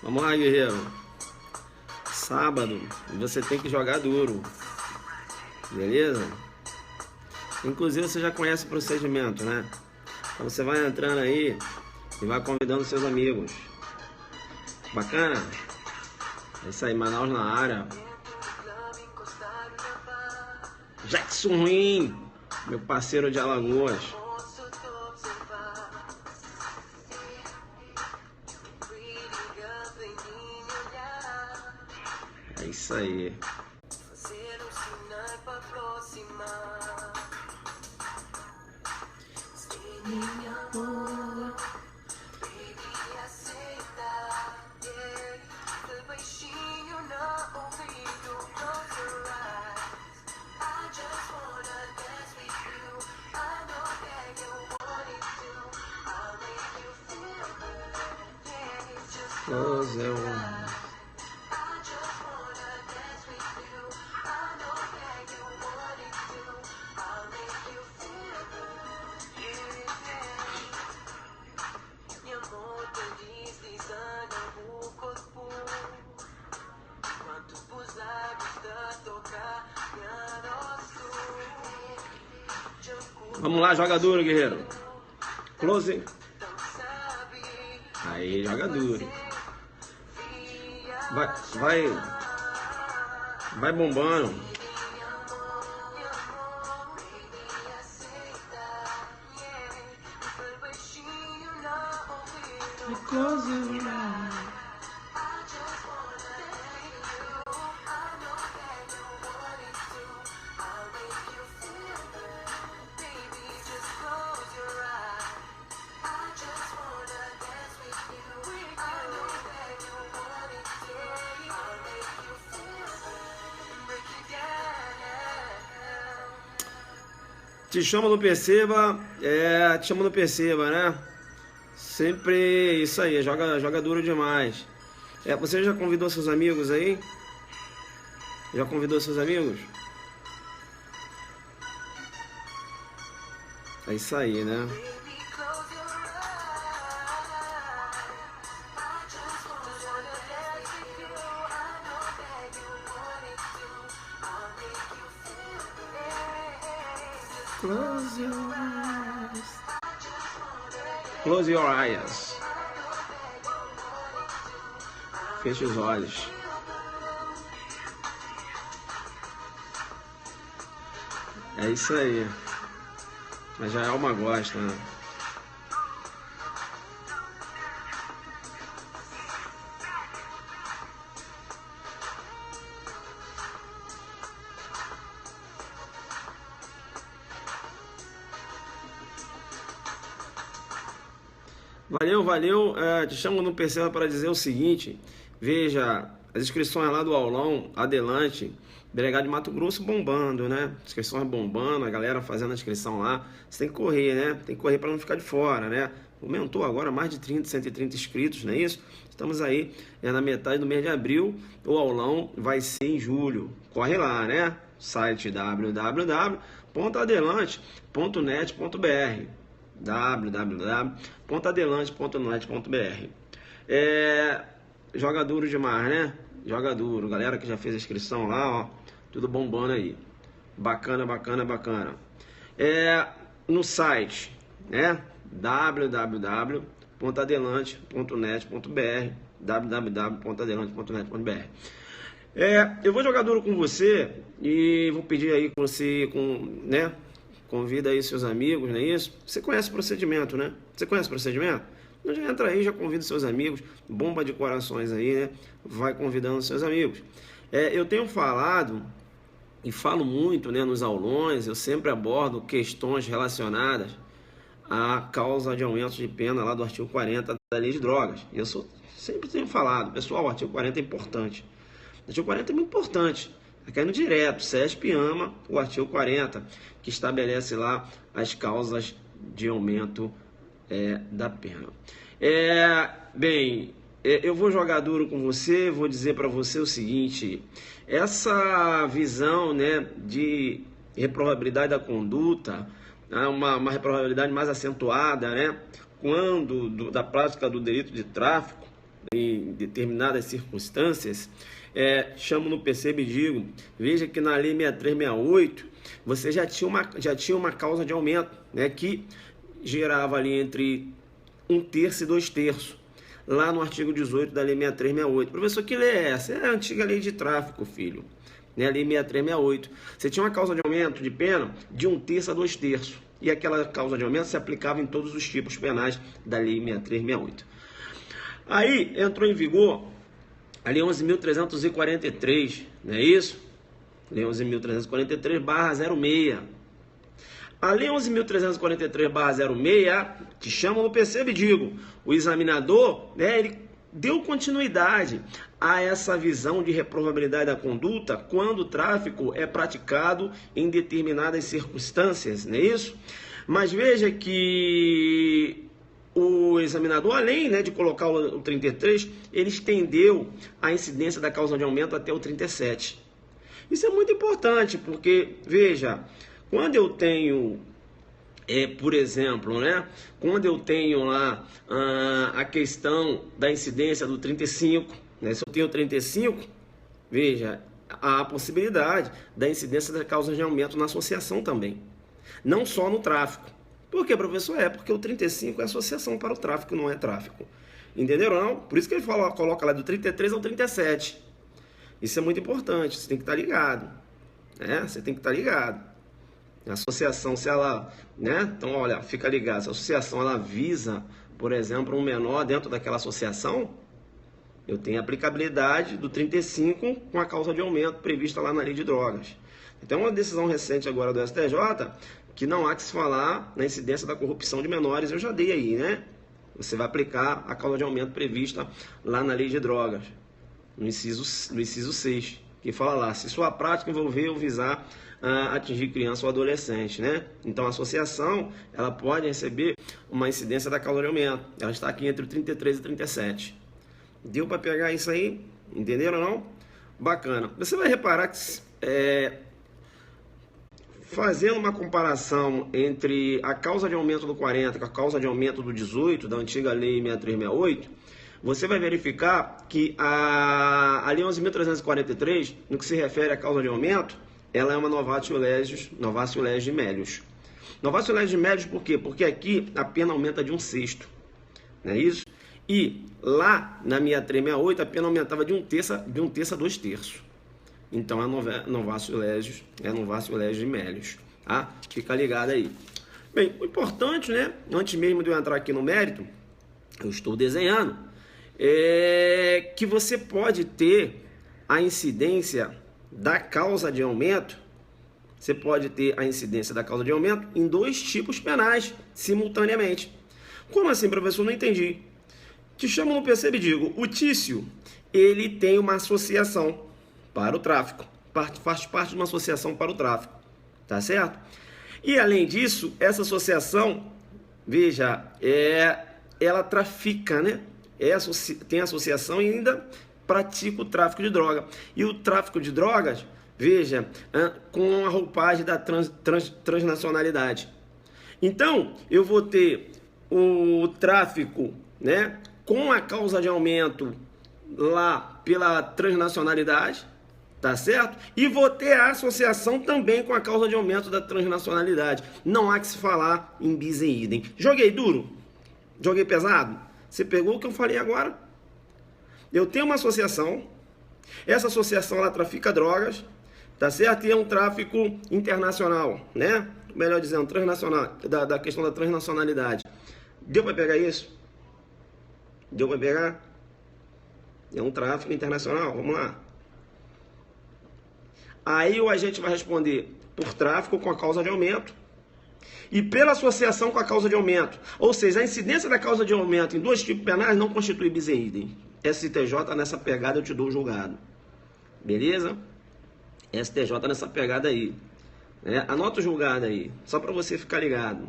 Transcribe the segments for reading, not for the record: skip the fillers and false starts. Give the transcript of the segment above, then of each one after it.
Vamos lá, guerreiro. Sábado, você tem que jogar duro. Beleza? Inclusive, você já conhece o procedimento, né? Então você vai entrando aí e vai convidando seus amigos. Bacana? É isso aí, Manaus na área. Jackson Ruim, meu parceiro de Alagoas. É isso aí. Close your eyes. Vamos lá, joga duro, guerreiro. Close. Aí, joga duro. Vai bombando. Close your eyes. Te chama, não perceba, te chama, não perceba, né? Sempre isso aí, joga duro demais. Você já convidou seus amigos aí? Já convidou seus amigos? É isso aí, né? Close your eyes. Close your eyes. Feche os olhos. É isso aí. Mas já é uma gosta, né? Valeu. Te chamo no Perceba para dizer o seguinte. Veja, as inscrições lá do aulão, Adelante, Delegado de Mato Grosso bombando, né? Inscrições bombando, a galera fazendo a inscrição lá. Você tem que correr, né? Tem que correr para não ficar de fora, né? Aumentou agora mais de 130 inscritos, não é isso? Estamos aí na metade do mês de abril. O aulão vai ser em julho. Corre lá, né? Site www.adelante.net.br www.adelante.net.br. Joga duro demais, né? Joga duro. Galera que já fez a inscrição lá, ó, tudo bombando aí. Bacana. No site, né? www.adelante.net.br www.adelante.net.br. Eu vou jogar duro com você e vou pedir aí que você, né? Convida aí seus amigos, não é isso? Você conhece o procedimento, né? Você conhece o procedimento? Então já entra aí, já convida seus amigos, bomba de corações aí, né? Vai convidando seus amigos. Eu tenho falado e falo muito, né, nos aulões, eu sempre abordo questões relacionadas à causa de aumento de pena lá do artigo 40 da Lei de Drogas. Sempre tenho falado, pessoal, o artigo 40 é importante. O artigo 40 é muito importante. Está caindo direto, CESP ama o artigo 40, que estabelece lá as causas de aumento da pena. Eu vou jogar duro com você, vou dizer para você o seguinte, essa visão, né, de reprovabilidade da conduta, uma reprovabilidade mais acentuada, né, quando da prática do delito de tráfico, em determinadas circunstâncias, chamo no percebo e digo, veja que na lei 6368, você já tinha uma causa de aumento, né, que gerava ali entre 1/3 e 2/3, lá no artigo 18 da lei 6368. Professor, que lei é essa? É a antiga lei de tráfico, filho, né, a lei 6368. Você tinha uma causa de aumento de pena de 1/3 a 2/3, e aquela causa de aumento se aplicava em todos os tipos penais da lei 6368. Aí entrou em vigor a lei 11.343, não é isso? Lei 11.343/06. A lei 11.343/06, te chamam no percebo e digo, o examinador, né, ele deu continuidade a essa visão de reprovabilidade da conduta quando o tráfico é praticado em determinadas circunstâncias, não é isso? Mas veja que o examinador, além, né, de colocar o 33, ele estendeu a incidência da causa de aumento até o 37. Isso é muito importante, porque, veja, quando eu tenho, por exemplo, né, quando eu tenho lá a questão da incidência do 35, né, se eu tenho 35, veja, há a possibilidade da incidência da causa de aumento na associação também, não só no tráfico. Por que, professor? Porque o 35 é associação para o tráfico, não é tráfico. Entenderam, não? Por isso que ele coloca lá do 33 ao 37. Isso é muito importante, você tem que estar ligado, né? Você tem que estar ligado. A associação, se ela, né? Então, olha, fica ligado. Se a associação, ela visa, por exemplo, um menor dentro daquela associação, eu tenho a aplicabilidade do 35 com a causa de aumento prevista lá na lei de drogas. Então, uma decisão recente agora do STJ, que não há que se falar na incidência da corrupção de menores, eu já dei aí, né? Você vai aplicar a causa de aumento prevista lá na lei de drogas, no inciso 6, que fala lá, se sua prática envolver ou visar atingir criança ou adolescente, né? Então, a associação, ela pode receber uma incidência da causa de aumento. Ela está aqui entre o 33 e 37. Deu para pegar isso aí? Entenderam ou não? Bacana. Você vai reparar que fazendo uma comparação entre a causa de aumento do 40 com a causa de aumento do 18, da antiga lei 6368, você vai verificar que a lei 11.343, no que se refere à causa de aumento, ela é uma novatio legis melius. Novatio legis melius por quê? Porque aqui a pena aumenta de 1/6, não é isso? E lá na 6368 a pena aumentava de 1/3 a 2/3. Então, é novatio legis melius, tá? Fica ligado aí. Bem, o importante, né, antes mesmo de eu entrar aqui no mérito, eu estou desenhando, que você pode ter a incidência da causa de aumento, em 2 tipos penais, simultaneamente. Como assim, professor? Não entendi. Te chamo no percebo e digo, o Tício, ele tem uma associação para o tráfico, faz parte de uma associação para o tráfico, tá certo? E além disso, essa associação, veja, ela trafica, né? Tem associação e ainda pratica o tráfico de droga. E o tráfico de drogas, veja, com a roupagem da transnacionalidade. Então, eu vou ter o tráfico, né, com a causa de aumento lá pela transnacionalidade, tá certo? E vou ter a associação também com a causa de aumento da transnacionalidade. Não há que se falar em bis em idem. Joguei duro? Joguei pesado? Você pegou o que eu falei agora? Eu tenho uma associação. Essa associação, ela trafica drogas, tá certo? E é um tráfico internacional, né? Melhor dizendo, transnacional, da questão da transnacionalidade. Deu para pegar isso? Deu para pegar? É um tráfico internacional, vamos lá. Aí o agente vai responder por tráfico com a causa de aumento e pela associação com a causa de aumento. Ou seja, a incidência da causa de aumento em 2 tipos penais não constitui bis in idem. STJ, nessa pegada eu te dou o julgado. Beleza? STJ nessa pegada aí. Anota o julgado aí, só para você ficar ligado.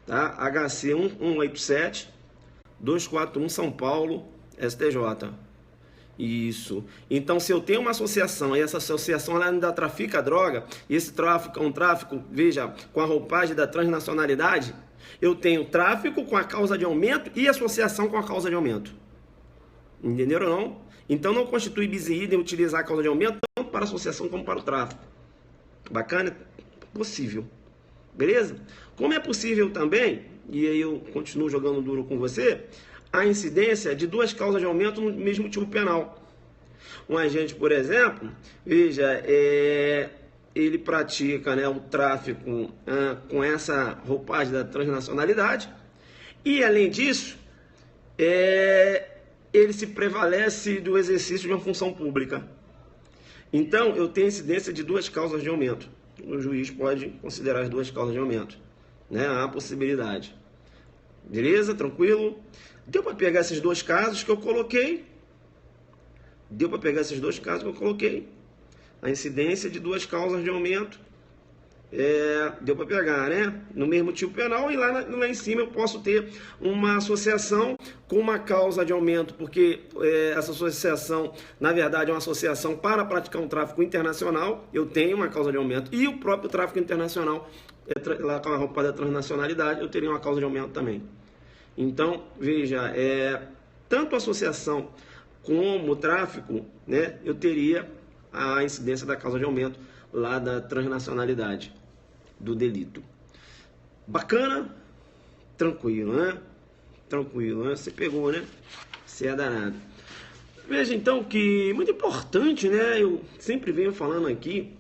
Tá? HC 1187 241 São Paulo, STJ. Isso. Então, se eu tenho uma associação e essa associação ela ainda trafica droga, e esse tráfico é um tráfico, veja, com a roupagem da transnacionalidade, eu tenho tráfico com a causa de aumento e associação com a causa de aumento. Entenderam ou não? Então não constitui bis in idem utilizar a causa de aumento tanto para a associação como para o tráfico. Bacana? Possível. Beleza? Como é possível também, e aí eu continuo jogando duro com você, a incidência de duas causas de aumento no mesmo tipo penal. Um agente, por exemplo, veja, ele pratica, né, o tráfico com essa roupagem da transnacionalidade e, além disso, ele se prevalece do exercício de uma função pública. Então, eu tenho incidência de duas causas de aumento. O juiz pode considerar as duas causas de aumento, né? Há possibilidade. Beleza? Tranquilo? Deu para pegar esses dois casos que eu coloquei? Deu para pegar esses dois casos que eu coloquei? A incidência de duas causas de aumento. Deu para pegar, né? No mesmo tipo penal, e lá em cima eu posso ter uma associação com uma causa de aumento, porque essa associação, na verdade, é uma associação para praticar um tráfico internacional. Eu tenho uma causa de aumento, e o próprio tráfico internacional, lá com a roupa da transnacionalidade, eu teria uma causa de aumento também. Então, veja, tanto a associação como o tráfico, né, eu teria a incidência da causa de aumento lá da transnacionalidade do delito. Bacana? Tranquilo, né? Tranquilo, né? Você pegou, né? Você é danado. Veja então que muito importante, né? Eu sempre venho falando aqui,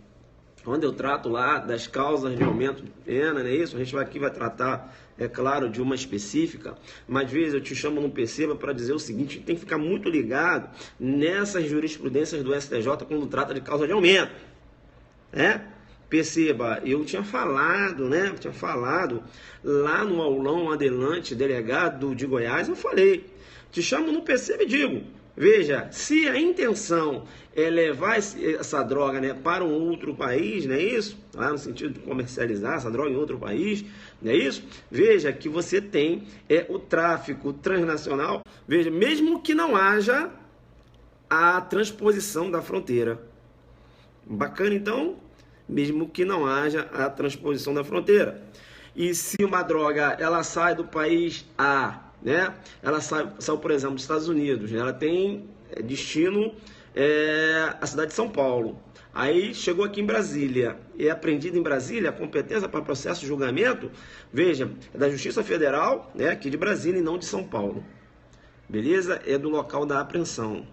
quando eu trato lá das causas de aumento de pena, não é isso? A gente vai tratar, é claro, de uma específica, mas às vezes eu te chamo no Perceba para dizer o seguinte: tem que ficar muito ligado nessas jurisprudências do STJ quando trata de causa de aumento, né? Perceba, eu tinha falado, né? Eu tinha falado lá no aulão adelante, delegado de Goiás, eu falei, te chamo no Perceba e digo, veja, se a intenção é levar essa droga, né, para um outro país, não é isso? Lá no sentido de comercializar essa droga em outro país, não é isso? Veja que você tem o tráfico transnacional, veja, mesmo que não haja a transposição da fronteira. Bacana, então? Mesmo que não haja a transposição da fronteira. E se uma droga ela sai do país A, né? Ela saiu, por exemplo, dos Estados Unidos, né? Ela tem destino a cidade de São Paulo. Aí chegou aqui em Brasília, é apreendida em Brasília, a competência para processo de julgamento, veja, é da Justiça Federal, né? Aqui de Brasília e não de São Paulo. Beleza? É do local da apreensão.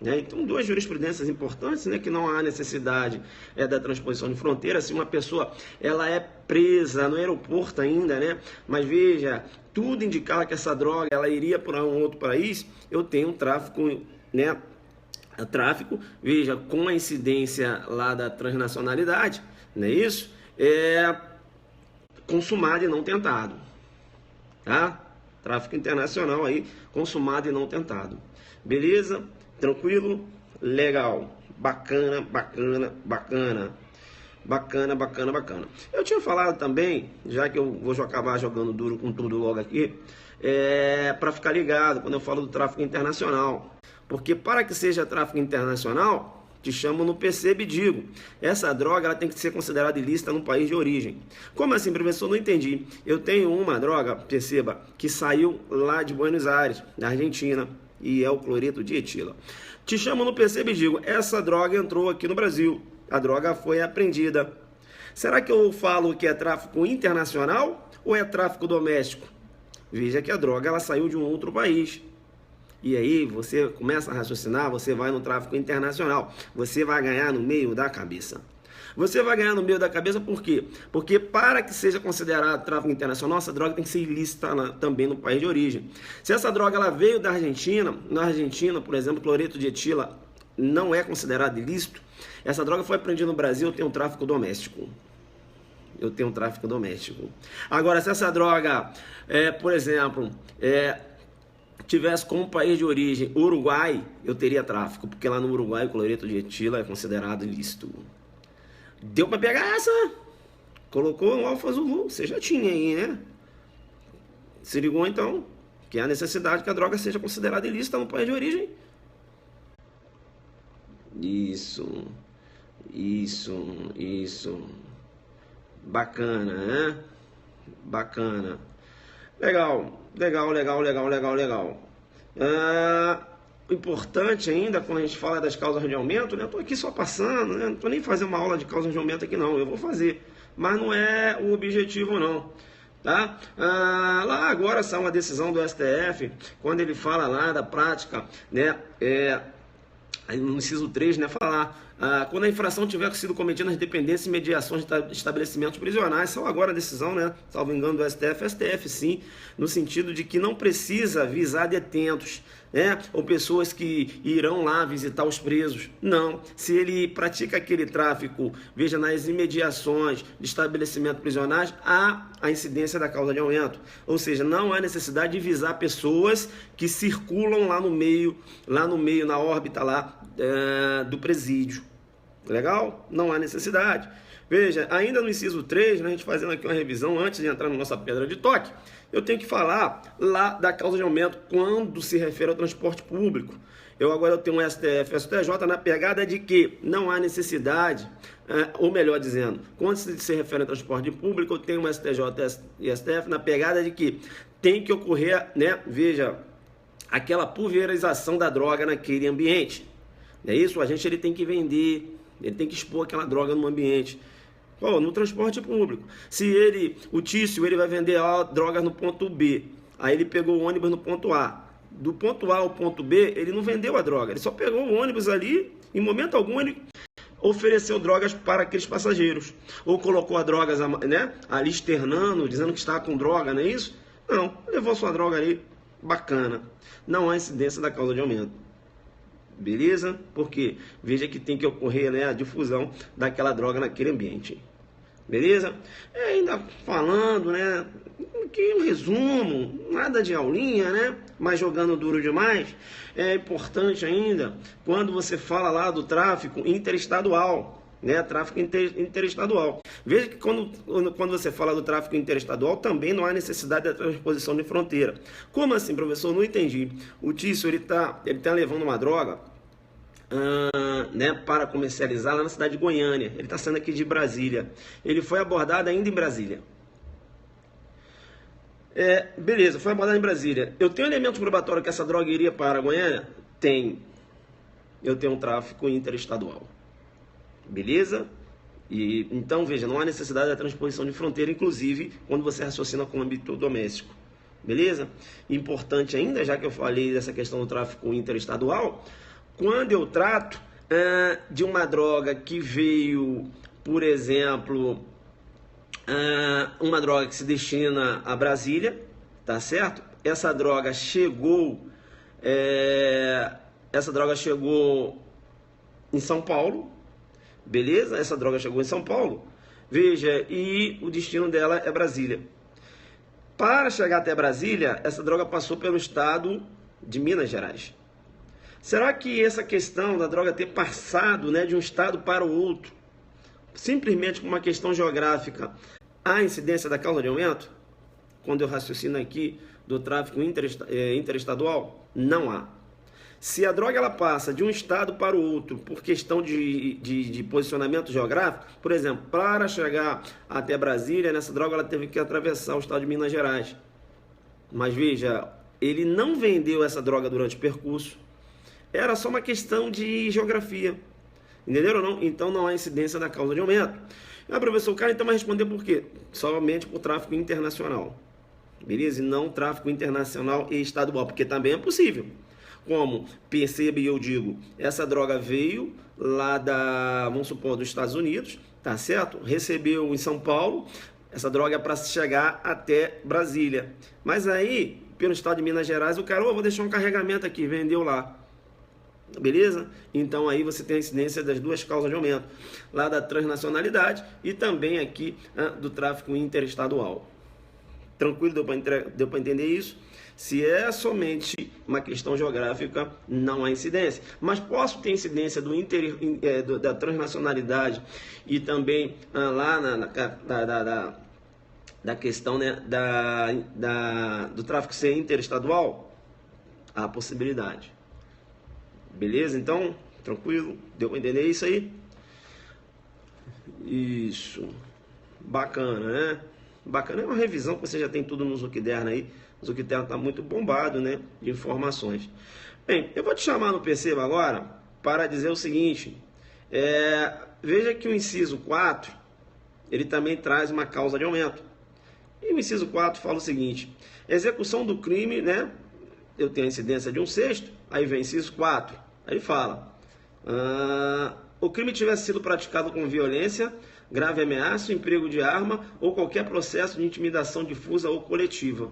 Então, duas jurisprudências importantes, né, que não há necessidade da transposição de fronteira. Se uma pessoa ela é presa no aeroporto ainda, né, mas veja, tudo indicava que essa droga ela iria para um outro país, eu tenho um tráfico, né, veja, com a incidência lá da transnacionalidade, não é isso? Consumado e não tentado, tá? Tráfico internacional aí, consumado e não tentado. Beleza? Tranquilo? Legal. Bacana, bacana, bacana. Bacana, bacana, bacana. Eu tinha falado também, já que eu vou acabar jogando duro com tudo logo aqui, para ficar ligado quando eu falo do tráfico internacional. Porque para que seja tráfico internacional, te chamo no Perceba e digo, essa droga ela tem que ser considerada ilícita no país de origem. Como assim, professor? Não entendi. Eu tenho uma droga, perceba, que saiu lá de Buenos Aires, da Argentina, e é o cloreto de etila. Te chamo no Perceba e digo, essa droga entrou aqui no Brasil, a droga foi apreendida. Será que eu falo que é tráfico internacional ou é tráfico doméstico? Veja que a droga ela saiu de um outro país. E aí você começa a raciocinar, você vai no tráfico internacional, você vai ganhar no meio da cabeça. Você vai ganhar no meio da cabeça por quê? Porque para que seja considerado tráfico internacional, essa droga tem que ser ilícita também no país de origem. Se essa droga ela veio da Argentina, na Argentina, por exemplo, cloreto de etila não é considerado ilícito, essa droga foi apreendida no Brasil, eu tenho um tráfico doméstico. Eu tenho um tráfico doméstico. Agora, se essa droga, por exemplo, tivesse como país de origem Uruguai, eu teria tráfico, porque lá no Uruguai o cloreto de etila é considerado ilícito. Deu para pegar essa? Colocou no Alfa Zulu, você já tinha aí, né? Se ligou então que há necessidade que a droga seja considerada ilícita no país de origem. Isso. Bacana, né? Bacana. Legal. importante ainda, quando a gente fala das causas de aumento, né? Eu estou aqui só passando, né? Não estou nem fazendo uma aula de causas de aumento aqui não, eu vou fazer, mas não é o objetivo não. Tá? Lá agora saiu uma decisão do STF, quando ele fala lá da prática, né? No inciso 3, né, falar quando a infração tiver sido cometida nas dependências e mediações de estabelecimentos prisionais, só agora a decisão, né, salvo engano do STF sim, no sentido de que não precisa visar detentos, né, ou pessoas que irão lá visitar os presos. Não, se ele pratica aquele tráfico, veja, nas imediações de estabelecimentos prisionais, há a incidência da causa de aumento, ou seja, não há necessidade de visar pessoas que circulam lá no meio, na órbita lá do presídio. Legal? Não há necessidade. Veja, ainda no inciso 3, né, a gente fazendo aqui uma revisão antes de entrar na nossa pedra de toque, eu tenho que falar lá da causa de aumento quando se refere ao transporte público. Eu tenho um STF e STJ na pegada de que não há necessidade, ou melhor dizendo, quando se refere ao transporte público, eu tenho um STJ e STF na pegada de que tem que ocorrer, né, veja, aquela pulverização da droga naquele ambiente. É isso? O agente ele tem que vender, ele tem que expor aquela droga no ambiente. No transporte público. Se o Tício, ele vai vender a droga no ponto B, aí ele pegou o ônibus no ponto A. Do ponto A ao ponto B, ele não vendeu a droga, ele só pegou o ônibus ali, em momento algum ele ofereceu drogas para aqueles passageiros. Ou colocou a drogas, né, ali externando, dizendo que estava com droga, não é isso? Não, levou sua droga ali, bacana. Não há incidência da causa de aumento. Beleza? Porque veja que tem que ocorrer, né, a difusão daquela droga naquele ambiente. Beleza? Ainda falando, né, que um resumo, nada de aulinha, né, mas jogando duro demais, é importante ainda quando você fala lá do tráfico interestadual, né, tráfico interestadual. Veja que quando você fala do tráfico interestadual, também não há necessidade da transposição de fronteira. Como assim, professor? Não entendi. O Tício, ele tá levando uma droga, né, para comercializar lá na cidade de Goiânia. Ele está saindo aqui de Brasília. Ele foi abordado ainda em Brasília. Beleza, foi abordado em Brasília. Eu tenho elementos probatórios que essa droga iria para Goiânia? Tem. Eu tenho um tráfico interestadual. Beleza? Então, veja, não há necessidade da transposição de fronteira, inclusive quando você raciocina com o âmbito doméstico. Beleza? Importante ainda, já que eu falei dessa questão do tráfico interestadual, quando eu trato de uma droga que veio, por exemplo, uma droga que se destina a Brasília, tá certo? Essa droga chegou em São Paulo, beleza? Essa droga chegou em São Paulo, veja, e o destino dela é Brasília. Para chegar até Brasília, essa droga passou pelo estado de Minas Gerais. Será que essa questão da droga ter passado, né, de um estado para o outro, simplesmente por uma questão geográfica, há incidência da causa de aumento? Quando eu raciocino aqui do tráfico interestadual, não há. Se a droga ela passa de um estado para o outro por questão de posicionamento geográfico, por exemplo, para chegar até Brasília, nessa droga ela teve que atravessar o estado de Minas Gerais. Mas veja, ele não vendeu essa droga durante o percurso. Era só uma questão de geografia. Entenderam ou não? Então não há incidência da causa de aumento. Professor, o cara então vai responder por quê? Somente por tráfico internacional. Beleza? E não tráfico internacional e estadual, porque também é possível. Como, perceba e eu digo, essa droga veio lá vamos supor, dos Estados Unidos, tá certo? Recebeu em São Paulo, essa droga é para chegar até Brasília. Mas aí, pelo estado de Minas Gerais, o cara, vou deixar um carregamento aqui, vendeu lá. Beleza? Então aí você tem a incidência das duas causas de aumento, lá da transnacionalidade e também aqui do tráfico interestadual. Tranquilo? Deu para entender isso? Se é somente uma questão geográfica, não há incidência. Mas posso ter incidência da transnacionalidade e também lá da questão, né, do tráfico ser interestadual? Há possibilidade. Beleza? Então, tranquilo? Deu para entender isso aí? Isso. Bacana, né? Bacana. É uma revisão que você já tem tudo no Zuquiderna aí. O Zuquiderna está muito bombado, né, de informações. Bem, eu vou te chamar no Perceba agora para dizer o seguinte, veja que o inciso 4, ele também traz uma causa de aumento. E o inciso 4 fala o seguinte, execução do crime, né? Eu tenho a incidência de 1/6, aí vem inciso 4, aí fala, o crime tivesse sido praticado com violência, grave ameaça, emprego de arma ou qualquer processo de intimidação difusa ou coletiva.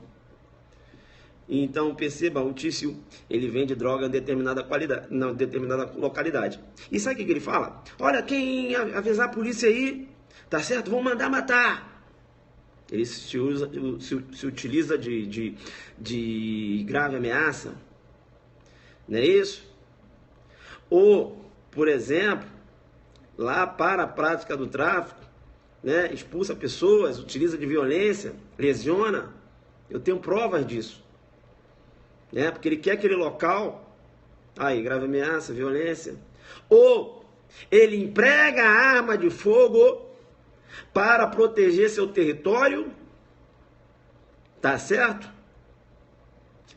Então, perceba, o Tício, ele vende droga em determinada qualidade, não, determinada localidade. E sabe o que ele fala? Olha, quem avisar a polícia aí, tá certo? Vão mandar matar. Ele se utiliza de grave ameaça, não é isso? Ou, por exemplo, lá para a prática do tráfico, né, expulsa pessoas, utiliza de violência, lesiona. Eu tenho provas disso. Né, porque ele quer aquele local, aí, grave ameaça, violência. Ou ele emprega a arma de fogo para proteger seu território, tá certo?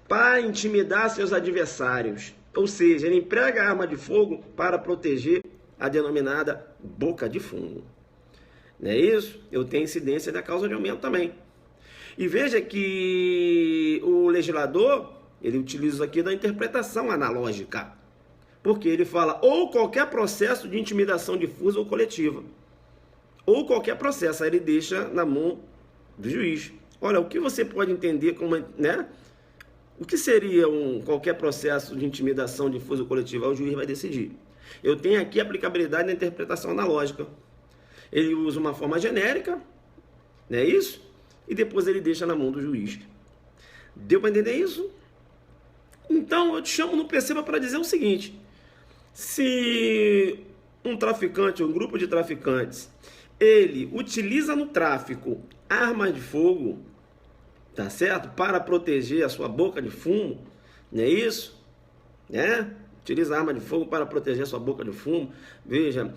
Para intimidar seus adversários. Ou seja, ele emprega a arma de fogo para proteger a denominada boca de fumo. Não é isso? Eu tenho incidência da causa de aumento também. E veja que o legislador, ele utiliza aqui da interpretação analógica. Porque ele fala ou qualquer processo de intimidação difusa ou coletiva. Ou qualquer processo, aí ele deixa na mão do juiz. Olha, o que você pode entender como, né? O que seria qualquer processo de intimidação difusa ou coletiva? O juiz vai decidir. Eu tenho aqui a aplicabilidade na interpretação analógica. Ele usa uma forma genérica, não é isso? E depois ele deixa na mão do juiz. Deu para entender isso? Então eu te chamo no Perceba para dizer o seguinte: se um traficante, um grupo de traficantes, ele utiliza no tráfico armas de fogo, tá certo? Para proteger a sua boca de fumo, não é isso? Né? Utiliza arma de fogo para proteger a sua boca de fumo, veja,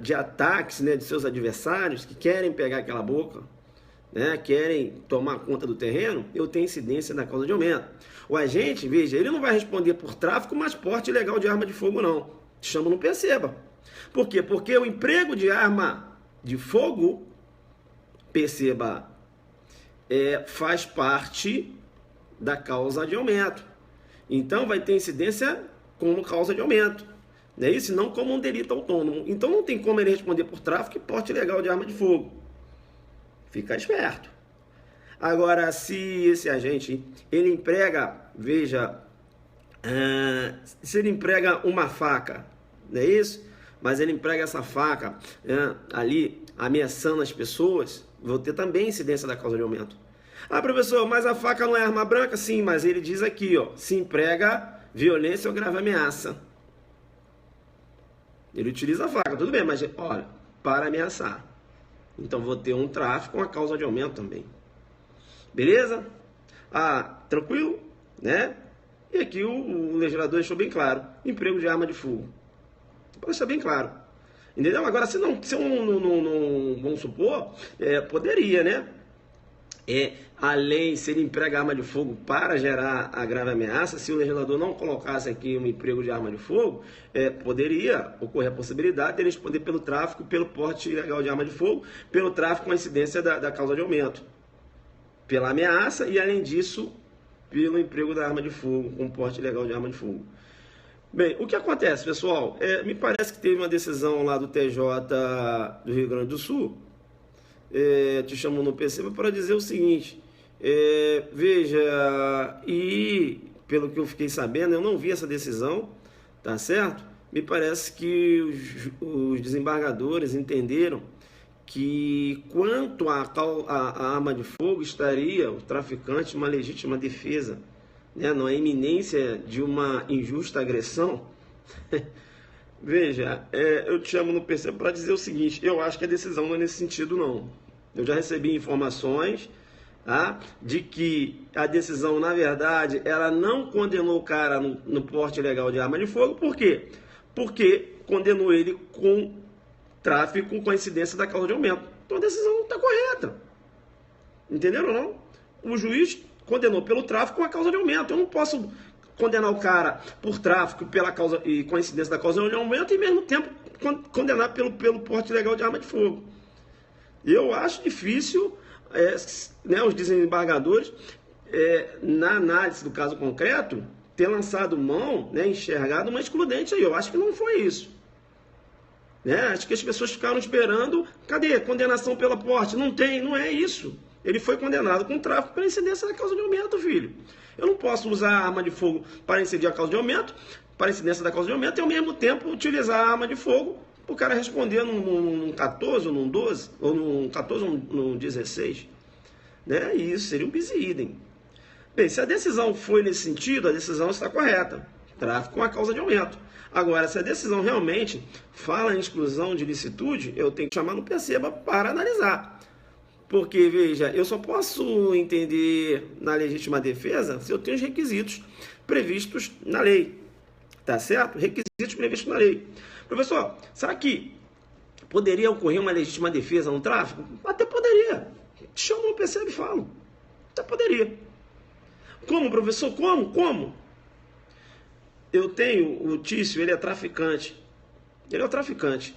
de ataques, né, de seus adversários que querem pegar aquela boca, né, querem tomar conta do terreno. Eu tenho incidência na causa de aumento. O agente, veja, ele não vai responder por tráfico, mas porte ilegal de arma de fogo não. Chama no Perceba. Por quê? Porque o emprego de arma de fogo, perceba, faz parte da causa de aumento. Então vai ter incidência como causa de aumento, não é isso? Não como um delito autônomo. Então não tem como ele responder por tráfico e porte ilegal de arma de fogo. Fica esperto. Agora, se esse agente, ele emprega, veja, se ele emprega uma faca, não é isso? Mas ele emprega essa faca ali ameaçando as pessoas, vou ter também incidência da causa de aumento. Ah, professor, mas a faca não é arma branca? Sim, mas ele diz aqui, ó, se emprega violência ou grave ameaça. Ele utiliza a faca, tudo bem, mas olha, para ameaçar. Então vou ter um tráfico com a causa de aumento também. Beleza? Ah, tranquilo? Né? E aqui o legislador deixou bem claro, emprego de arma de fogo. Para deixar bem claro. Entendeu? Agora, se eu não vamos supor, poderia, né? A lei, se ele emprega arma de fogo para gerar a grave ameaça, se o legislador não colocasse aqui um emprego de arma de fogo, poderia ocorrer a possibilidade de ele responder pelo tráfico, pelo porte ilegal de arma de fogo, pelo tráfico com a incidência da causa de aumento, pela ameaça e, além disso, pelo emprego da arma de fogo, com porte ilegal de arma de fogo. Bem, o que acontece, pessoal? Me parece que teve uma decisão lá do TJ do Rio Grande do Sul, te chamo no Perceba para dizer o seguinte, veja, e pelo que eu fiquei sabendo, eu não vi essa decisão, tá certo? Me parece que os desembargadores entenderam que quanto à arma de fogo estaria o traficante uma legítima defesa, né, na iminência de uma injusta agressão. Veja, eu te chamo no Perceba para dizer o seguinte, eu acho que a decisão não é nesse sentido não. Eu já recebi informações, tá, de que a decisão, na verdade, ela não condenou o cara no porte ilegal de arma de fogo. Por quê? Porque condenou ele com tráfico com a incidência da causa de aumento. Então a decisão não está correta. Entenderam ou não? O juiz condenou pelo tráfico com a causa de aumento. Eu não posso condenar o cara por tráfico pela causa e coincidência da causa de aumento e, ao mesmo tempo, condenar pelo porte ilegal de arma de fogo. Eu acho difícil né, os desembargadores, na análise do caso concreto, ter lançado mão, né, enxergado uma excludente aí. Eu acho que não foi isso. Né? Acho que as pessoas ficaram esperando, cadê? Condenação pela porte? Não tem, não é isso. Ele foi condenado com tráfico pela incidência da causa de aumento, filho. Eu não posso usar a arma de fogo para incidir a causa de aumento, para incidência da causa de aumento, e ao mesmo tempo utilizar a arma de fogo para o cara responder num 14 ou num 12, ou num 14 ou num 16. Né? E isso seria um bis idem. Bem, se a decisão foi nesse sentido, a decisão está correta. Tráfico com a causa de aumento. Agora, se a decisão realmente fala em exclusão de licitude, eu tenho que chamar no Perceba para analisar. Porque, veja, eu só posso entender na legítima defesa se eu tenho os requisitos previstos na lei. Tá certo? Requisitos previstos na lei. Professor, será que poderia ocorrer uma legítima defesa no tráfico? Até poderia. Chama no Perceba e falo. Até poderia. Como, professor? Como? Eu tenho o Tício, ele é traficante. Ele é o traficante.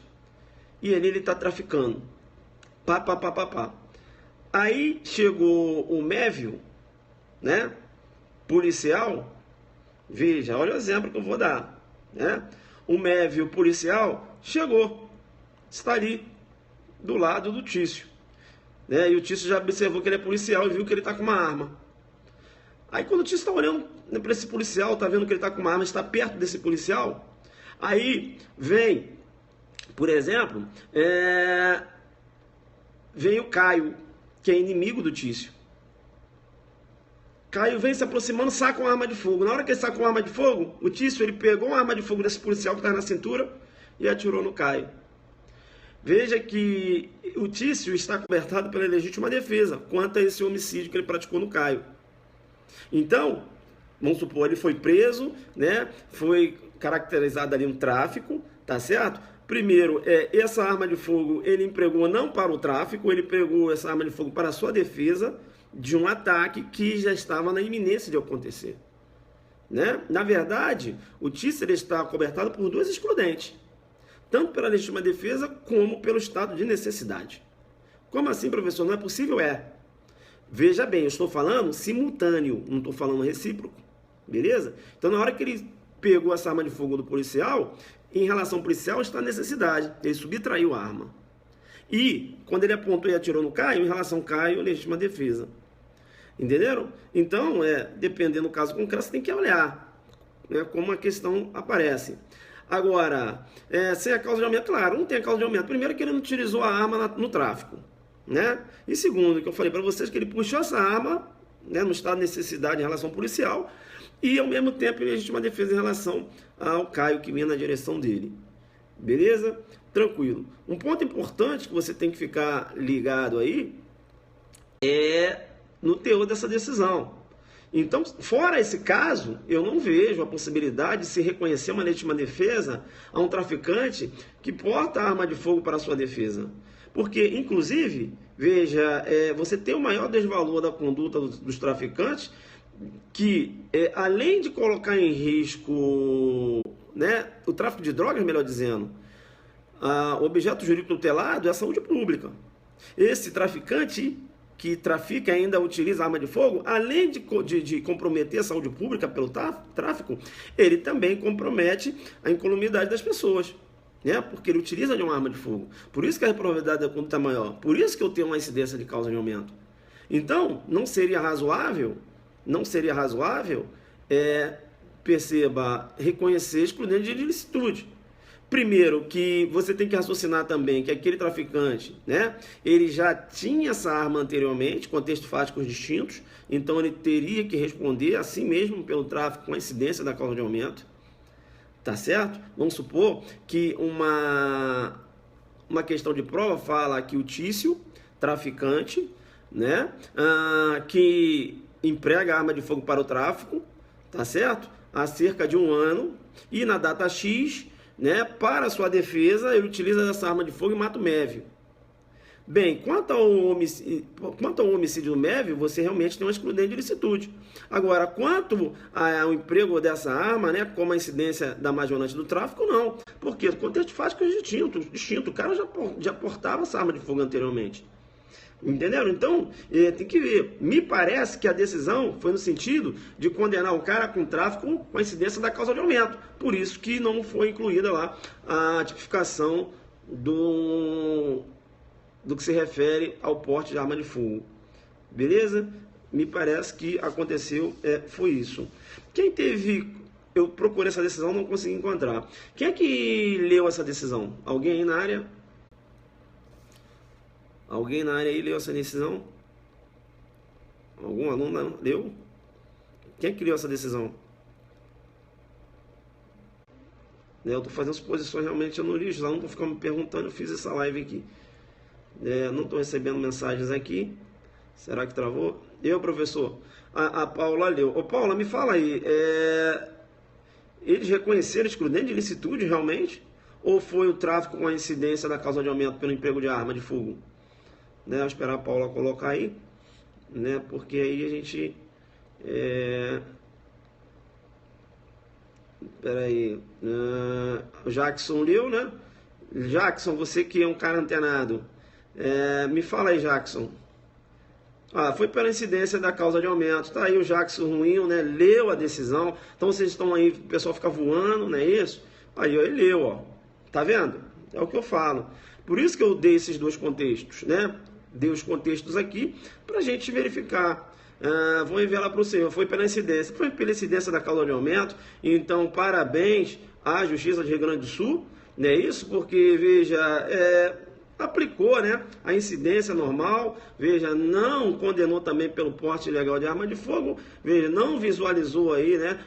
E ele está traficando. Pá. Aí chegou o Mévio, né? Policial. Veja, olha o exemplo que eu vou dar. Né? O Mévio policial chegou. Está ali, do lado do Tício. Né? E o Tício já observou que ele é policial e viu que ele está com uma arma. Aí quando o Tício está olhando para esse policial, está vendo que ele está com uma arma, está perto desse policial, aí vem, por exemplo, vem o Caio, que é inimigo do Tício. Caio vem se aproximando, saca uma arma de fogo. Na hora que ele saca uma arma de fogo, o Tício ele pegou uma arma de fogo desse policial que está na cintura e atirou no Caio. Veja que o Tício está cobertado pela legítima defesa quanto a esse homicídio que ele praticou no Caio. Então, vamos supor, ele foi preso, né? Foi caracterizado ali um tráfico, tá certo? Primeiro, essa arma de fogo ele empregou não para o tráfico, ele empregou essa arma de fogo para a sua defesa de um ataque que já estava na iminência de acontecer. Né? Na verdade, o Tício está cobertado por duas excludentes, tanto pela legítima defesa como pelo estado de necessidade. Como assim, professor? Não é possível? Veja bem, eu estou falando simultâneo, não estou falando recíproco, beleza? Então, na hora que ele pegou essa arma de fogo do policial, em relação ao policial está a necessidade, ele subtraiu a arma. E, quando ele apontou e atirou no Caio, em relação ao Caio, legítima defesa. Entenderam? Então, dependendo do caso concreto, você tem que olhar, né, como a questão aparece. Agora, sem a causa de aumento, claro, não tem a causa de aumento. Primeiro que ele não utilizou a arma no tráfico. Né? E segundo, que eu falei para vocês, que ele puxou essa arma, né, no estado de necessidade em relação ao policial e ao mesmo tempo em legítima defesa em relação ao Caio que vinha na direção dele. Beleza? Tranquilo. Um ponto importante que você tem que ficar ligado aí é no teor dessa decisão. Então, fora esse caso, eu não vejo a possibilidade de se reconhecer uma legítima defesa a um traficante que porta arma de fogo para a sua defesa. Porque, inclusive, veja, você tem o maior desvalor da conduta dos traficantes que, além de colocar em risco, né, o tráfico de drogas, melhor dizendo, o objeto jurídico tutelado é a saúde pública. Esse traficante que trafica e ainda utiliza arma de fogo, além de comprometer a saúde pública pelo tráfico, ele também compromete a incolumidade das pessoas. Né? Porque ele utiliza de uma arma de fogo. Por isso que a probabilidade da conduta é maior. Por isso que eu tenho uma incidência de causa de aumento. Então, não seria razoável, perceba, reconhecer excludente de ilicitude. Primeiro, que você tem que raciocinar também que aquele traficante, né, ele já tinha essa arma anteriormente, contextos fáticos distintos, então ele teria que responder assim mesmo pelo tráfico com a incidência da causa de aumento. Tá certo? Vamos supor que uma questão de prova fala que o Tício, traficante, né, que emprega arma de fogo para o tráfico, tá certo? Há cerca de 1 ano, e na data X, né, para sua defesa, ele utiliza essa arma de fogo e mata o Mévio. Bem, quanto ao homicídio MEV, você realmente tem uma excludente de ilicitude. Agora, quanto ao emprego dessa arma, né, como a incidência da majorante do tráfico, não. Porque contexto fático é distinto. O cara já portava essa arma de fogo anteriormente. Entenderam? Então, tem que ver. Me parece que a decisão foi no sentido de condenar o cara com tráfico com a incidência da causa de aumento. Por isso que não foi incluída lá a tipificação do que se refere ao porte de arma de fogo. Beleza? Me parece que aconteceu, foi isso. Quem teve... Eu procurei essa decisão, não consegui encontrar. Quem é que leu essa decisão? Alguém aí na área? Alguém na área aí leu essa decisão? Algum aluno leu? Quem é que leu essa decisão? Eu estou fazendo suposições, realmente eu não li, os alunos estão ficando me perguntando, eu fiz essa live aqui. Não estou recebendo mensagens aqui. Será que travou? Professor. A Paula leu. Ô Paula, me fala aí, eles reconheceram excludente de ilicitude realmente? Ou foi o tráfico com a incidência da causa de aumento pelo emprego de arma de fogo? Vou esperar a Paula colocar aí, né? Porque aí a gente... Espera aí. O Jackson leu, né? Jackson, você que é um cara antenado. Me fala aí, Jackson. Foi pela incidência da causa de aumento. Tá aí o Jackson Ruinho, né? Leu a decisão. Então vocês estão aí, o pessoal fica voando, não é isso? Aí, ó, ele leu, ó. Tá vendo? É o que eu falo. Por isso que eu dei esses dois contextos, né? Dei os contextos aqui pra gente verificar. Vou enviar para o senhor. Foi pela incidência. Foi pela incidência da causa de aumento. Então, parabéns à Justiça de Rio Grande do Sul. Não é isso? Porque, veja, aplicou, né, a incidência normal, veja, não condenou também pelo porte ilegal de arma de fogo, veja, não visualizou aí, né,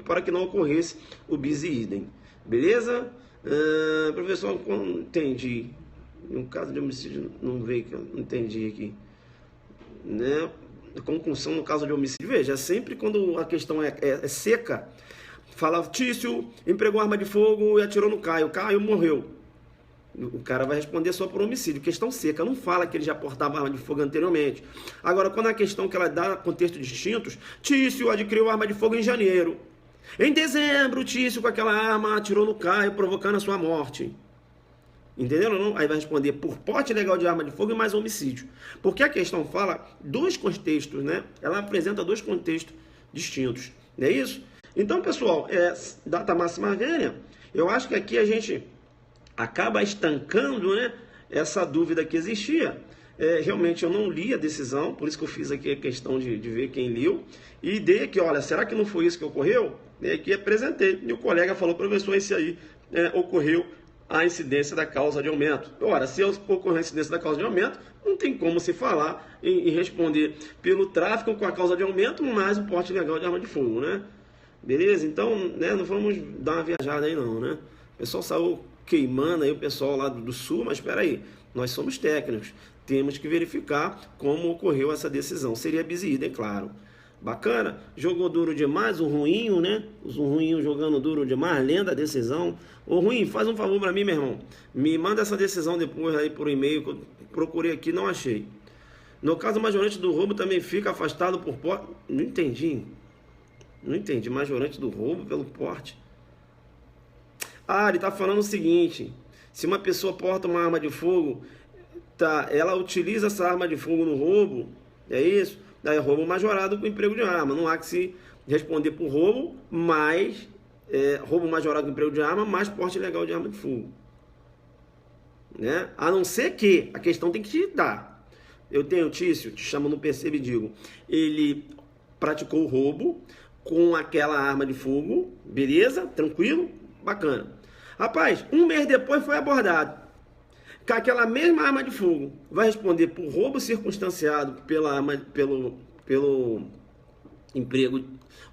para que não ocorresse o bis e idem. Beleza? Professor, não entendi. No caso de homicídio, não veio que eu entendi aqui. Né? Concussão no caso de homicídio. Veja, sempre quando a questão é seca, fala, Tício empregou arma de fogo e atirou no Caio. Caio morreu. O cara vai responder só por homicídio. Questão seca, não fala que ele já portava arma de fogo anteriormente. Agora, quando a questão que ela dá contextos distintos, Tício adquiriu arma de fogo em janeiro. Em dezembro, Tício com aquela arma atirou no Caio, provocando a sua morte. Entenderam ou não? Aí vai responder por porte ilegal de arma de fogo e mais homicídio. Porque a questão fala dois contextos, né? Ela apresenta dois contextos distintos. Não é isso? Então, pessoal, data máxima vênia, eu acho que aqui a gente acaba estancando, né, essa dúvida que existia. Realmente eu não li a decisão, por isso que eu fiz aqui a questão de ver quem leu. E dei aqui, olha, será que não foi isso que ocorreu? E aqui apresentei. E o colega falou, professor, esse aí ocorreu a incidência da causa de aumento. Ora, se ocorrer a incidência da causa de aumento, não tem como se falar em responder pelo tráfico com a causa de aumento, mais o porte ilegal de arma de fogo, né? Beleza? Então, né, não vamos dar uma viajada aí não, né? O pessoal saiu queimando aí o pessoal lá do sul, mas espera aí, nós somos técnicos, temos que verificar como ocorreu essa decisão. Seria bis e idem, claro. Bacana? Jogou duro demais, o Ruinho, né? O Ruinho jogando duro demais, lendo a decisão. Ô Ruinho, faz um favor pra mim, meu irmão. Me manda essa decisão depois aí por e-mail, que eu procurei aqui, não achei. No caso majorante do roubo também fica afastado por porte... Não entendi. Não entendi. Majorante do roubo pelo porte. Ele está falando o seguinte, se uma pessoa porta uma arma de fogo, ela utiliza essa arma de fogo no roubo, é isso? Daí é roubo majorado com emprego de arma. Não há que se responder por roubo, mais roubo majorado com emprego de arma, mais porte ilegal de arma de fogo. Né? A não ser que a questão tem que te dar. Eu tenho o Tício, te chamo no percebe e digo, ele praticou o roubo com aquela arma de fogo, beleza? Tranquilo? Bacana. Rapaz, um mês depois foi abordado com aquela mesma arma de fogo. Vai responder por roubo circunstanciado pelo emprego,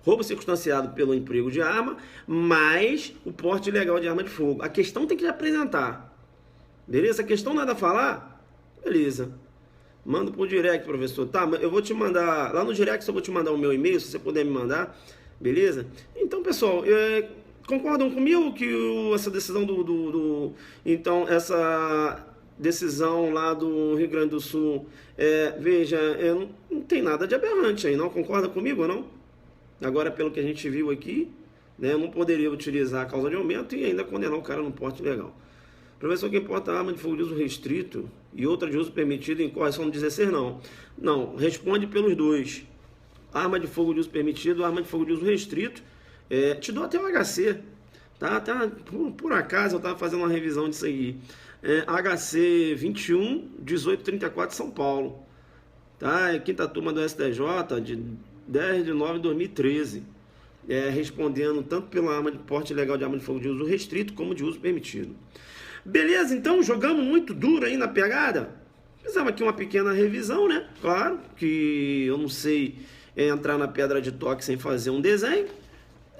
roubo circunstanciado pelo emprego de arma, mais o porte ilegal de arma de fogo. A questão tem que apresentar. Beleza? A questão nada a falar? Beleza. Manda por direct, professor. Tá, eu vou te mandar, lá no direct eu vou te mandar o meu e-mail, se você puder me mandar. Beleza? Então, pessoal, concordam comigo que essa decisão então, essa decisão lá do Rio Grande do Sul, veja, não tem nada de aberrante aí, não concorda comigo ou não? Agora, pelo que a gente viu aqui, né, eu não poderia utilizar a causa de aumento e ainda condenar o cara no porte ilegal. Professor, quem porta arma de fogo de uso restrito e outra de uso permitido incorre só no 16, não. Não, responde pelos dois. Arma de fogo de uso permitido, arma de fogo de uso restrito. Te dou até o HC. Tá? Por acaso eu estava fazendo uma revisão disso aí. HC 21, 1834 São Paulo. Tá? Quinta turma do STJ, de 10 de 9 de 2013. Respondendo tanto pela arma de porte ilegal de arma de fogo de uso restrito como de uso permitido. Beleza, então jogamos muito duro aí na pegada. Fizemos aqui uma pequena revisão, né? Claro que eu não sei entrar na pedra de toque sem fazer um desenho.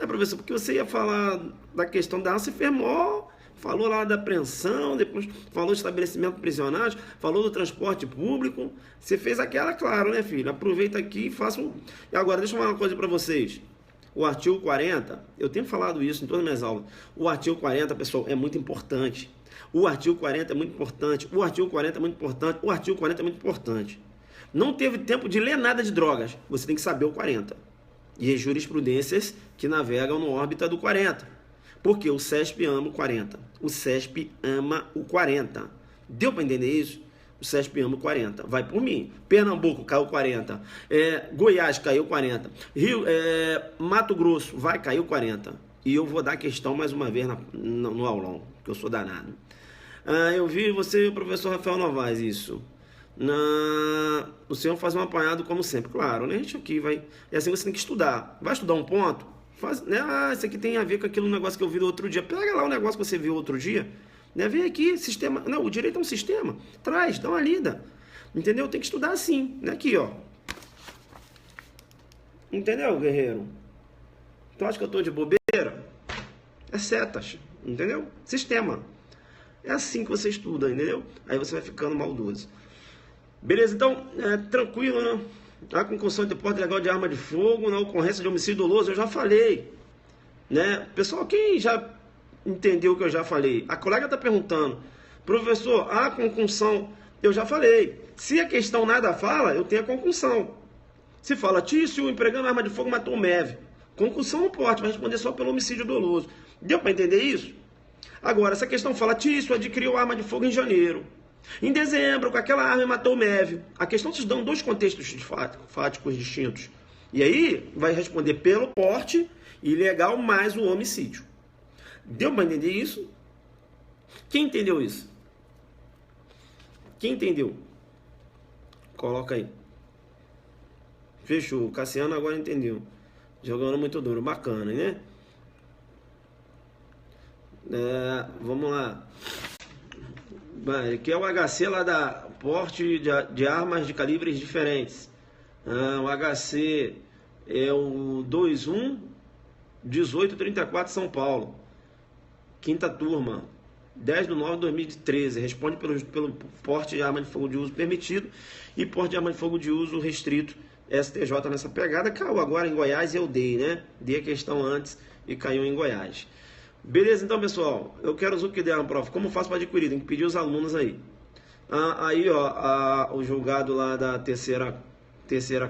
Professor, porque você ia falar da questão da ACFEMOL, falou lá da apreensão, depois falou do estabelecimento prisional, falou do transporte público. Você fez aquela, claro, né, filho? Aproveita aqui e faça um... E agora, deixa eu falar uma coisa para vocês. O artigo 40, eu tenho falado isso em todas as minhas aulas. O artigo 40, pessoal, é muito importante. O artigo 40 é muito importante. O artigo 40 é muito importante. O artigo 40 é muito importante. Não teve tempo de ler nada de drogas. Você tem que saber o 40. E as jurisprudências que navegam no órbita do 40. Porque o CESP ama o 40. O CESP ama o 40. Deu para entender isso? O CESP ama o 40. Vai por mim. Pernambuco caiu 40. Goiás caiu 40. Mato Grosso vai cair 40. E eu vou dar questão mais uma vez no aulão, que eu sou danado. Eu vi você e o professor Rafael Novaes, isso. O senhor faz um apanhado como sempre. Claro, né? A gente aqui vai... É assim, você tem que estudar. Vai estudar um ponto? Né? Isso aqui tem a ver com aquele negócio que eu vi no outro dia. Pega lá o negócio que você viu outro dia. Né? Vem aqui, sistema... Não, o direito é um sistema. Traz, dá uma lida. Entendeu? Tem que estudar assim. Né? Aqui, ó. Entendeu, guerreiro? Tu acha que eu tô de bobeira? É setas. Entendeu? Sistema. É assim que você estuda, entendeu? Aí você vai ficando maldoso. Beleza? Então, tranquilo, né? A concussão de porte ilegal de arma de fogo, na ocorrência de homicídio doloso, eu já falei. Né? Pessoal, quem já entendeu o que eu já falei? A colega está perguntando, professor, a concussão, eu já falei. Se a questão nada fala, eu tenho a concussão. Se fala, Tício, empregando arma de fogo matou o MEV. Concussão não pode, vai responder só pelo homicídio doloso. Deu para entender isso? Agora, essa questão fala, Tício adquiriu arma de fogo em janeiro. Em dezembro, com aquela arma, matou o MEV. A questão te dão dois contextos fáticos distintos. E aí, vai responder pelo porte ilegal mais o homicídio. Deu para entender isso? Quem entendeu isso? Quem entendeu? Coloca aí. Fechou. O Cassiano agora entendeu. Jogando muito duro. Bacana, né? Vamos lá. Aqui é o HC lá da porte de armas de calibres diferentes. O HC é o 21-1834 São Paulo. Quinta turma. 10 de 9 de 2013. Responde pelo porte de arma de fogo de uso permitido e porte de arma de fogo de uso restrito. STJ nessa pegada. Caiu agora em Goiás e eu dei, né? Dei a questão antes e caiu em Goiás. Beleza, então, pessoal, eu quero o que der uma prova. Como faço para adquirir? Tem que pedir os alunos aí. Aí, ó, o julgado lá da terceira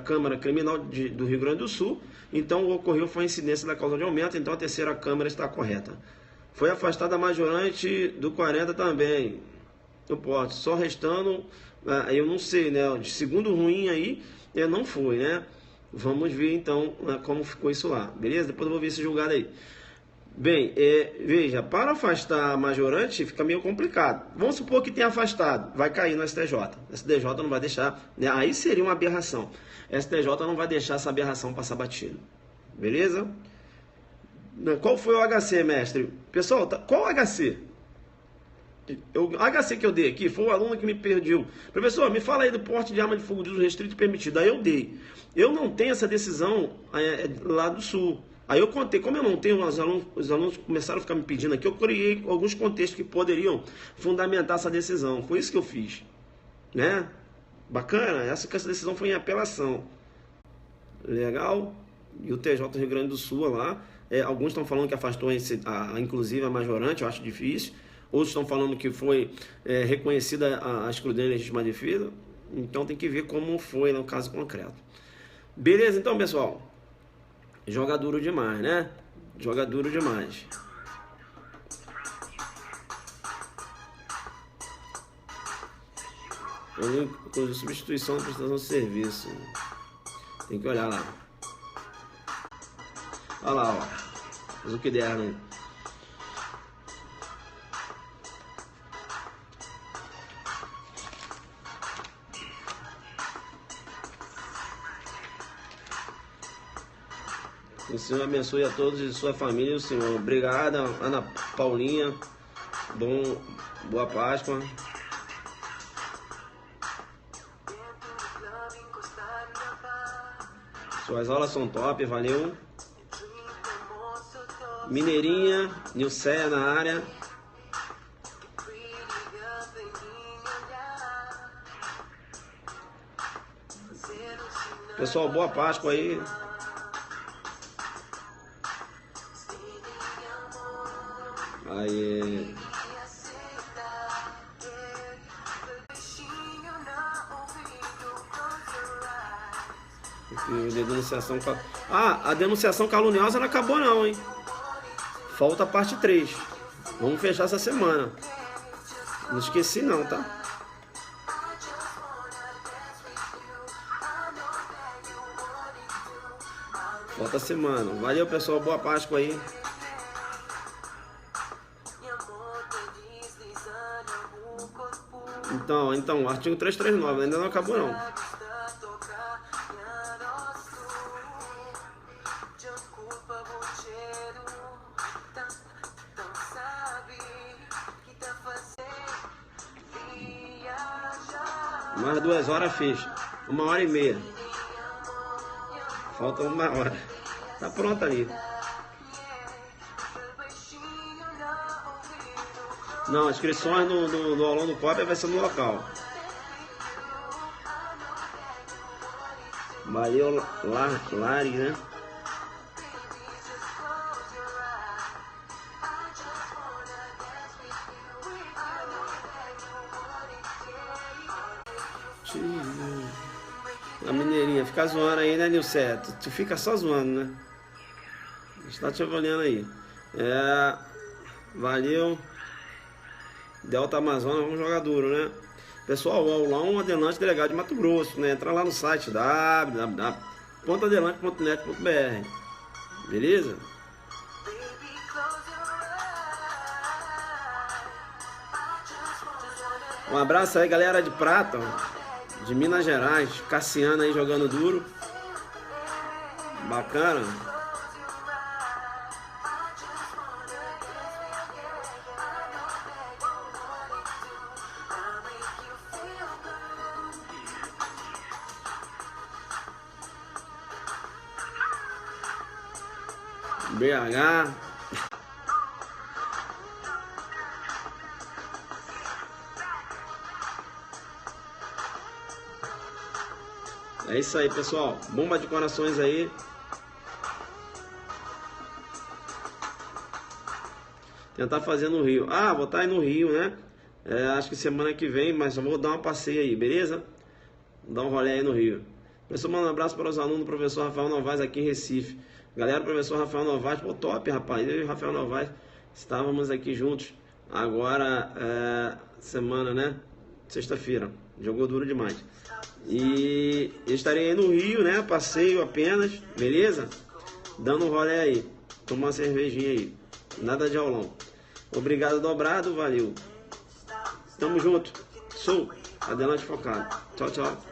Câmara Criminal do Rio Grande do Sul. Então, o ocorreu foi a incidência da causa de aumento, então a terceira Câmara está correta. Foi afastada a majorante do 40 também. Eu posso, só restando, eu não sei, né? De segundo ruim aí, não foi, né? Vamos ver, então, como ficou isso lá. Beleza? Depois eu vou ver esse julgado aí. Bem, veja, para afastar a majorante fica meio complicado. Vamos supor que tenha afastado, vai cair no STJ. STJ não vai deixar, né? Aí seria uma aberração. STJ não vai deixar essa aberração passar batido. Beleza? Qual foi o HC, mestre? Pessoal, qual o HC? O HC que eu dei aqui foi o aluno que me pediu. Professor, me fala aí do porte de arma de fogo de uso restrito e permitido. Aí eu dei. Eu não tenho essa decisão lá do Sul. Aí eu contei, como eu não tenho, os alunos começaram a ficar me pedindo aqui, eu criei alguns contextos que poderiam fundamentar essa decisão. Foi isso que eu fiz. Né? Bacana? Essa decisão foi em apelação. Legal? E o TJ do Rio Grande do Sul lá, alguns estão falando que afastou, inclusive a majorante, eu acho difícil. Outros estão falando que foi reconhecida a exclusão de legítima defesa. Então tem que ver como foi no caso concreto. Beleza, então, pessoal. Joga duro demais, né? Joga duro demais. Com substituição da prestação de serviço. Tem que olhar lá. Olha lá, ó. Faz o que der, né? O Senhor abençoe a todos e sua família, o Senhor. Obrigada, Ana Paulinha. Boa Páscoa. Suas aulas são top, valeu. Mineirinha, Nilceia na área. Pessoal, boa Páscoa aí. Aí. Denunciação. A denunciação caluniosa não acabou não, hein? Falta a parte 3. Vamos fechar essa semana. Não esqueci não, tá? Falta a semana. Valeu, pessoal. Boa Páscoa aí. Então, artigo 339 ainda não acabou não. Mais 2 horas fecha. 1h30. Falta 1 hora. Tá pronto ali. Não, inscrições no aulão do COP vai ser no local. Valeu, Lari, né? A mineirinha, fica zoando aí, né, Nilce? Tu fica só zoando, né? Está te avaliando aí. Valeu. Delta Amazonas, vamos jogar duro, né? Pessoal, o aulão Adelante Delegado de Mato Grosso, né? Entra lá no site www.adelante.net.br. Beleza? Um abraço aí, galera de Prata, de Minas Gerais. Cassiano aí jogando duro. Bacana. BH. É isso aí, pessoal. Bomba de corações aí. Tentar fazer no Rio. Vou estar aí no Rio, né? Acho que semana que vem, mas eu vou dar uma passeio aí, beleza? Vou dar um rolê aí no Rio. Professor, manda um abraço para os alunos do professor Rafael Novaes aqui em Recife. Galera, professor Rafael Novaes, pô, top, rapaz. Eu e o Rafael Novaes estávamos aqui juntos. Agora, semana, né? Sexta-feira. Jogou duro demais. E eu estarei aí no Rio, né? Passeio apenas, beleza? Dando um rolê aí. Tomar uma cervejinha aí. Nada de aulão. Obrigado, dobrado, valeu. Tamo junto. Sou Adelante Focado. Tchau, tchau.